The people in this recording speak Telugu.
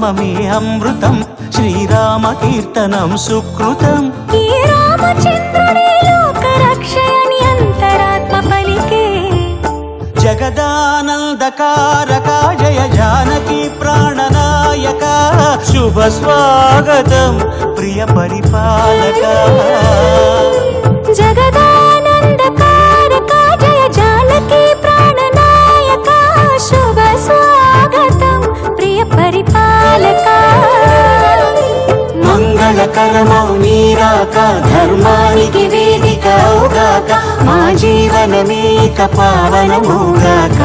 నామమే అమృతం, శ్రీరామ కీర్తనం సుకృతం. ఈ రామచంద్రుడే లోకరక్షయని అంతరాత్మ పలికే. జగదానందకారక జయ జానకి ప్రాణనాయక, శుభ స్వాగతం ప్రియ పరిపాలక. జగదానందకారక జయ జానకి ప్రాణనాయక, శుభ స్వాగతం ప్రియ పరిపాలక. మంగళకరమౌ నీరాక, ధర్మానికి వేదిక అవుగాక, మా జీవనమేక పావనమౌగాక.